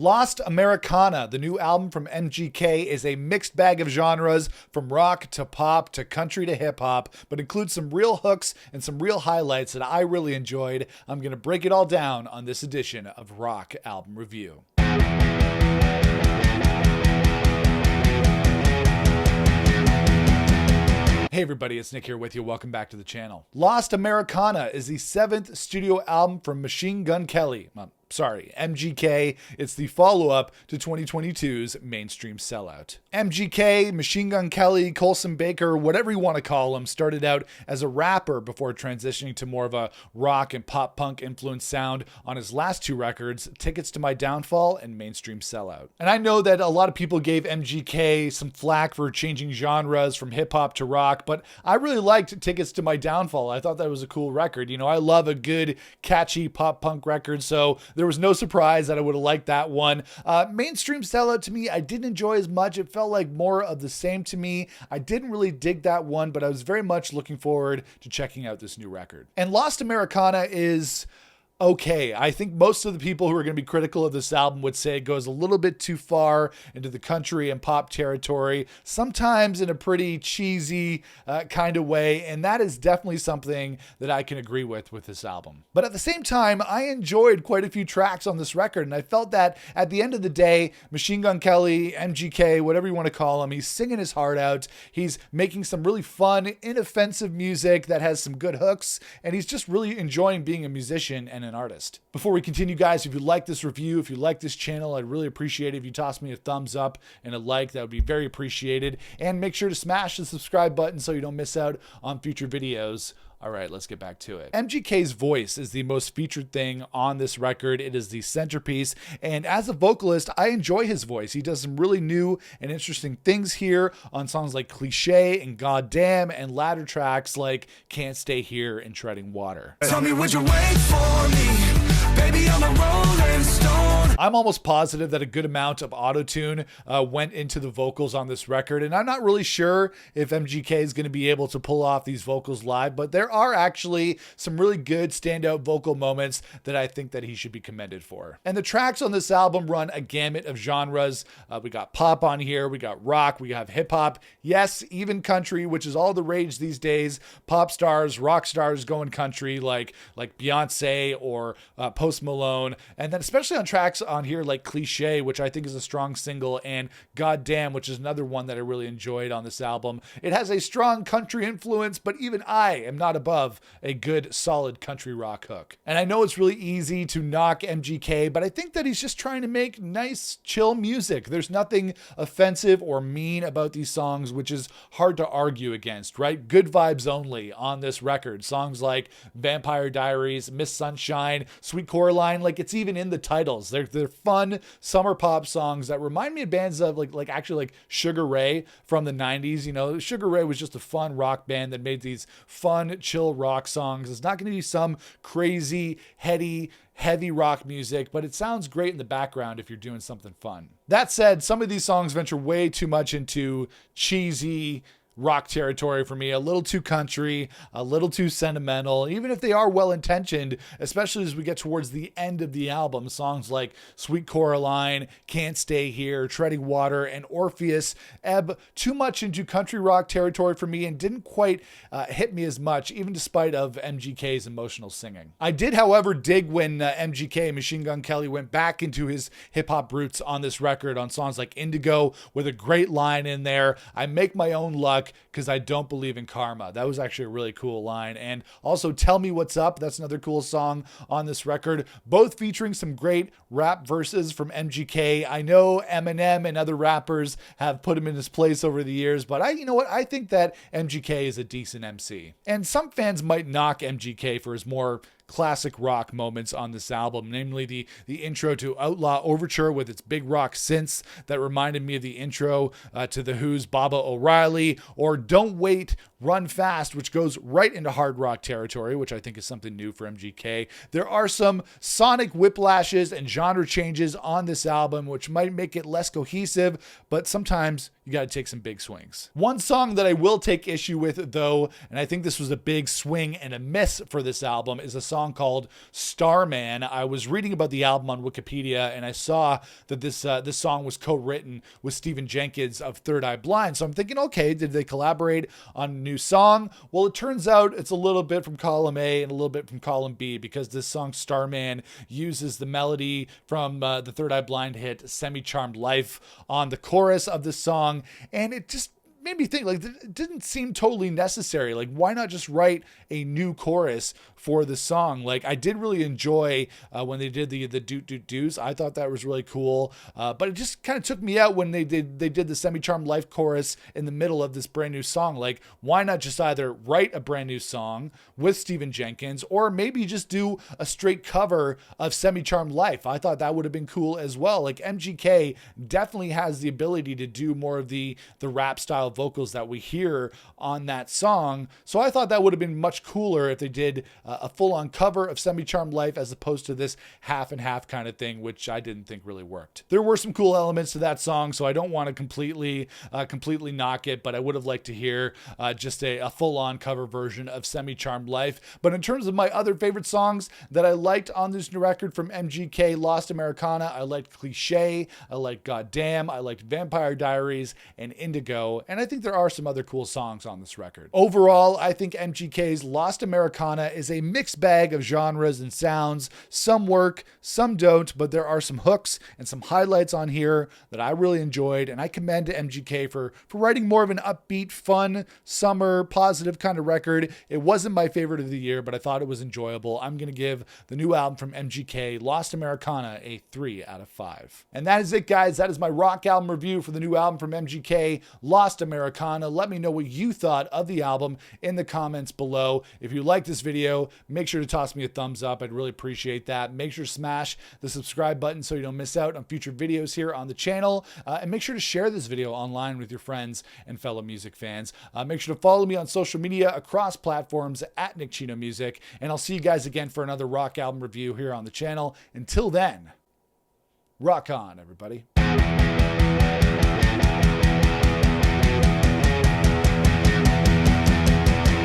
Lost Americana, the new album from MGK, is a mixed bag of genres from rock to pop to country to hip hop, but includes some real hooks and some real highlights that I really enjoyed. I'm going to break it all down on this edition of Rock Album Review. Hey everybody, it's Nick here with you. Welcome back to the channel. Lost Americana is the 7th studio album from Machine Gun Kelly. MGK. It's the follow-up to 2022's mainstream sellout. MGK, Machine Gun Kelly, Colson Baker, whatever you want to call him, started out as a rapper before transitioning to more of a rock and pop punk influenced sound on his last two records, Tickets to My Downfall and Mainstream Sellout. And I know that a lot of people gave MGK some flack for changing genres from hip hop to rock, but I really liked Tickets to My Downfall. I thought that was a cool record. You know, I love a good, catchy pop punk record, so there was no surprise that I would have liked that one. Mainstream Sellout, to me, I didn't enjoy as much. It felt like more of the same to me. I didn't really dig that one, but I was very much looking forward to checking out this new record. And Lost Americana is okay. I think most of the people who are going to be critical of this album would say it goes a little bit too far into the country and pop territory, sometimes in a pretty cheesy kind of way, and that is definitely something that I can agree with this album. But at the same time, I enjoyed quite a few tracks on this record, and I felt that at the end of the day, Machine Gun Kelly, MGK, whatever you want to call him, he's singing his heart out. He's making some really fun, inoffensive music that has some good hooks, and he's just really enjoying being a musician and an artist. Before we continue, guys, if you like this review, if you like this channel, I'd really appreciate it if you toss me a thumbs up and a like. That would be very appreciated. And make sure to smash the subscribe button so you don't miss out on future videos. All right, let's get back to it. MGK's voice is the most featured thing on this record. It is the centerpiece. And as a vocalist, I enjoy his voice. He does some really new and interesting things here on songs like Cliché and Goddamn, and latter tracks like Can't Stay Here and Treading Water. Tell me, would you wait for me? Baby, I'm a rolling stone. I'm almost positive that a good amount of auto-tune went into the vocals on this record, and I'm not really sure if MGK is going to be able to pull off these vocals live, but there are actually some really good standout vocal moments that I think that he should be commended for. And the tracks on this album run a gamut of genres. We got pop on here, we got rock, we have hip-hop, yes, even country, which is all the rage these days. Pop stars, rock stars going country like Beyonce or Post Malone, and then especially on tracks on here like Cliché, which I think is a strong single, and Goddamn, which is another one that I really enjoyed on this album. It has a strong country influence, but even I am not above a good, solid country rock hook. And I know it's really easy to knock MGK, but I think that he's just trying to make nice, chill music. There's nothing offensive or mean about these songs, which is hard to argue against, right? Good vibes only on this record. Songs like Vampire Diaries, Miss Sunshine, Sweet Coraline, like it's even in the titles. They're fun summer pop songs that remind me of bands of like Sugar Ray from the 90s. You know, Sugar Ray was just a fun rock band that made these fun, chill rock songs. It's not going to be some crazy, heavy rock music, but it sounds great in the background if you're doing something fun. That said, some of these songs venture way too much into cheesy rock territory for me, a little too country, a little too sentimental, even if they are well-intentioned, especially as we get towards the end of the album. Songs like Sweet Coraline, Can't Stay Here, Treading Water, and Orpheus ebb too much into country rock territory for me and didn't quite hit me as much, even despite of MGK's emotional singing. I did, however, dig when MGK, Machine Gun Kelly, went back into his hip-hop roots on this record on songs like Indigo, with a great line in there, I make my own luck because I don't believe in karma. That was actually a really cool line. And also Tell Me What's Up, that's another cool song on this record, both featuring some great rap verses from MGK. I know Eminem and other rappers have put him in his place over the years, but I think that MGK is a decent MC. And some fans might knock MGK for his more classic rock moments on this album, namely the intro to Outlaw Overture with its big rock synths that reminded me of the intro to The Who's Baba O'Reilly, or Don't Wait Run Fast, which goes right into hard rock territory, which I think is something new for MGK. There are some sonic whiplashes and genre changes on this album, which might make it less cohesive, but sometimes you got to take some big swings. One song that I will take issue with, though, and I think this was a big swing and a miss for this album, is a song called Starman. I was reading about the album on Wikipedia, and I saw that this song was co-written with Stephen Jenkins of Third Eye Blind. So I'm thinking, okay, did they collaborate on a new song? Well, it turns out it's a little bit from column A and a little bit from column B, because this song Starman uses the melody from the Third Eye Blind hit Semi-Charmed Life on the chorus of the song, and it just made me think, like, it didn't seem totally necessary. Like, why not just write a new chorus for the song? Like, I did really enjoy when they did the doot doot doos. I thought that was really cool, but it just kind of took me out when they did the Semi-Charmed Life chorus in the middle of this brand new song. Like, why not just either write a brand new song with Stephen Jenkins, or maybe just do a straight cover of Semi-Charmed Life? I thought that would have been cool as well. Like, MGK definitely has the ability to do more of the rap style vocals that we hear on that song. So I thought that would have been much cooler if they did a full-on cover of Semi-Charmed Life as opposed to this half and half kind of thing, which I didn't think really worked. There were some cool elements to that song, so I don't want to completely knock it, but I would have liked to hear just a full-on cover version of Semi-Charmed Life. But in terms of my other favorite songs that I liked on this new record from MGK, Lost Americana, I liked Cliché, I liked Goddamn, I liked Vampire Diaries, and Indigo, and I think there are some other cool songs on this record. Overall, I think MGK's Lost Americana is a mixed bag of genres and sounds. Some work, some don't, but there are some hooks and some highlights on here that I really enjoyed, and I commend to MGK for writing more of an upbeat, fun, summer, positive kind of record. It wasn't my favorite of the year, but I thought it was enjoyable. I'm going to give the new album from MGK, Lost Americana, a 3 out of 5. And that is it, guys. That is my rock album review for the new album from MGK, Lost Americana. Let me know what you thought of the album in the comments below. If you like this video, make sure to toss me a thumbs up. I'd really appreciate that. Make sure to smash the subscribe button so you don't miss out on future videos here on the channel. And make sure to share this video online with your friends and fellow music fans. Make sure to follow me on social media across platforms at Nick Chino Music. And I'll see you guys again for another rock album review here on the channel. Until then, rock on, everybody.